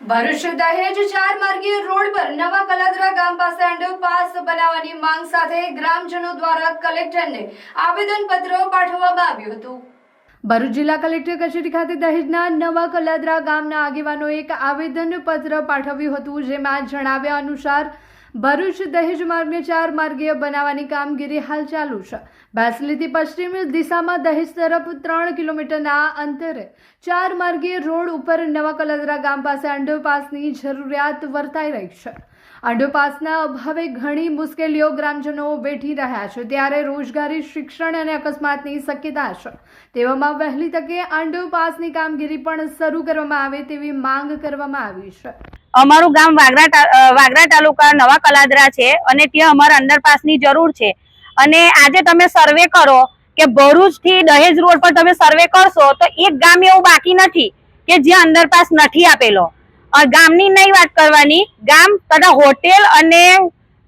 ભરૂચ દહેજ ચાર માર્ગીય રોડ પર નવા કલાદરા ગામ પાસે અંડરપાસ બનાવવાની માંગ સાથે ગ્રામજનો દ્વારા કલેક્ટરને આવેદનપત્ર પાઠવવામાં આવ્યું હતું। ભરૂચ જિલ્લા કલેક્ટર કચેરી ખાતે દહેજના નવા કલાદરા ગામના આગેવાનોએ એક આવેદનપત્ર પાઠવ્યું હતું, જેમાં જણાવ્યા અનુસાર ભરૂચ દહેજ માર્ગને ચાર માર્ગીય બનાવવાની કામગીરી હાલ ચાલુ છે। બાસલીથી પશ્ચિમ દિશામાં દહેજ તરફ 3 કિલોમીટરના અંતરે ચાર માર્ગીય રોડ ઉપર નવા કલાદરા ગામ પાસે અંડરપાસની જરૂરિયાત વર્તાઈ રહી છે। અંડરપાસના અભાવે ઘણી મુશ્કેલીઓ ગ્રામજનો વેઠી રહ્યા છે, ત્યારે રોજગારી, શિક્ષણ અને અકસ્માતની શક્યતા છે। તેવામાં વહેલી તકે અંડરપાસની કામગીરી પણ શરૂ કરવામાં આવે તેવી માંગ કરવામાં આવી છે। અમારું ગામ વાગરા તાલુકા નવા કલાદરા છે અને ત્યાં અમારે અંડરપાસની જરૂર છે। અને આજે તમે સર્વે કરો કે ભરૂચ થી દહેજ રોડ પર તમે સર્વે કરશો તો એક ગામ એવું બાકી નથી કે જ્યાં અંડરપાસ નથી આપેલો। ગામની નહીં વાત કરવાની, ગામ તથા હોટેલ અને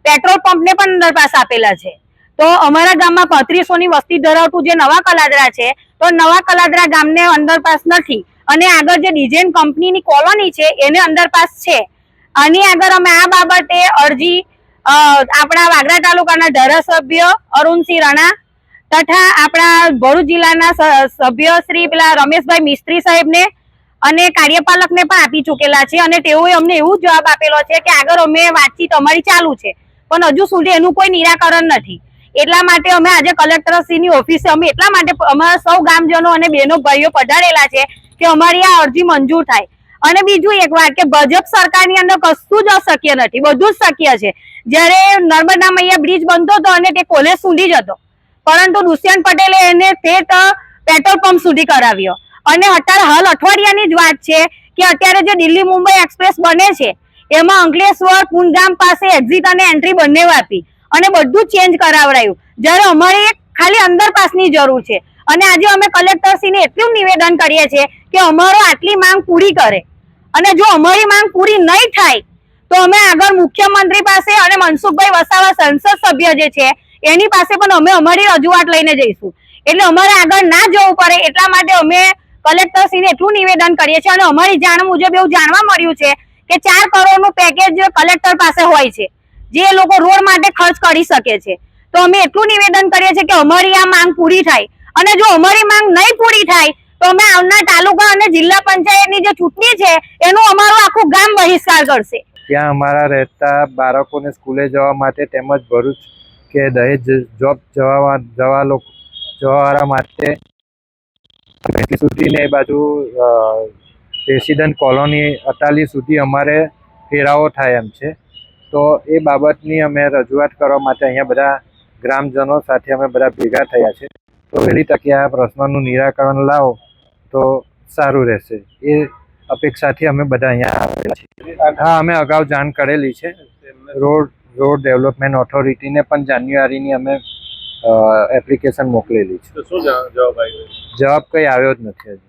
પેટ્રોલ પંપને પણ અંડરપાસ આપેલા છે। તો અમારા ગામમાં 3500 ની વસ્તી ધરાવતું જે નવા કલાદરા છે, તો નવા કલાદરા ગામને અંડરપાસ નથી અને આગળ જે ડિઝાઇન કંપનીની કોલોની છે એને અંડરપાસ છે। આની આગળ અમે આ બાબતે અરજી આપણા વાગરા તાલુકાના ધારાસભ્ય અરુણસિંહ રાણા તથા આપણા ભરૂચ જિલ્લાના સભ્ય શ્રી રમેશભાઈ મિસ્ત્રી સાહેબને અને કાર્યપાલકને પણ આપી ચૂકેલા છે અને તેઓએ અમને એવું જવાબ આપેલો છે કે આગળ અમે વાતચીત અમારી ચાલુ છે, પણ હજુ સુધી એનું કોઈ નિરાકરણ નથી। એટલા માટે અમે આજે કલેક્ટરશ્રીની ઓફિસે અમે એટલા માટે અમારા સૌ ગામજનો અને બહેનો ભાઈઓ પધારેલા છે કે અમારી આ અરજી મંજૂર થાય। અને બીજું એક વાત કે ભાજપ સરકારની અંદર કશું જ અશક્ય નથી, બધું જ શક્ય છે। જ્યારે નર્મદા મૈયા બ્રિજ બનતો હતો અને તે કોલેજ સુધી જ હતો, પરંતુ દુષ્યંત પટેલે એને પેટ્રોલ પંપ સુધી કરાવ્યો। અને અત્યારે હાલ અઠવાડિયાની જ વાત છે કે અત્યારે જે દિલ્હી મુંબઈ એક્સપ્રેસ બને છે એમાં અંકલેશ્વર પુનગામ પાસે એક્ઝિટ અને એન્ટ્રી બંને આપી અને બધું ચેન્જ કરાવડાયું, જ્યારે અમારે ખાલી અંડરપાસની જરૂર છે। અને આજે અમે કલેક્ટરશ્રીને એટલું નિવેદન કરીએ છીએ કે અમારો આટલી માંગ પૂરી કરે, અને જો અમારી માંગ પૂરી નહીં થાય તો અમે આગળ મુખ્યમંત્રી પાસે અને મનસુખભાઈ વસાવા સંસદ સભ્ય જે છે એની પાસે પણ અમે અમારી રજૂઆત લઈને જઈશું। એટલે અમારે આગળ ના જવું પડે એટલા માટે અમે કલેક્ટરશ્રીને એટલું નિવેદન કરીએ છીએ। અને અમારી જાણ મુજબ એવું જાણવા મળ્યું છે કે 4 કરોડનું પેકેજ કલેક્ટર પાસે હોય છે, જે લોકો રોડ માટે ખર્ચ કરી શકે છે। તો અમે એટલું નિવેદન કરીએ છીએ કે અમારી આ માંગ પૂરી થાય, અને જો અમારી માંગ નહીં પૂરી થાય તો અમે આવનાર તાલુકા અને જિલ્લા પંચાયતની જે ચૂંટણી છે એનું અમારું આખું ગામ બહિષ્કાર કરશે। ત્યાં અમારા રહેતા બાળકોને સ્કૂલે જવા માટે તેમજ ભરૂચ કે દહેજ જોબ જવાવાળા માટે સુધીને એ બાજુ રેસિડન્ટ કોલોની અટાલી સુધી અમારે ફેરાવો થાય એમ છે। તો એ બાબતની અમે રજૂઆત કરવા માટે અહીંયા બધા ગ્રામજનો સાથે અમે બધા ભેગા થયા છે। તો વહેલી તકે આ પ્રશ્નનું નિરાકરણ લાવો તો સારું રહેશે, એ અપેક્ષાથી અમે બધા અહીંયા આવેલા છીએ। હા, અમે અગાઉ જાણ કરેલી છે રોડ ડેવલપમેન્ટ ઓથોરિટીને, પણ જાન્યુઆરીની અમે એપ્લિકેશન મોકલેલી છે। જવાબ કંઈ આવ્યો જ નથી હજી।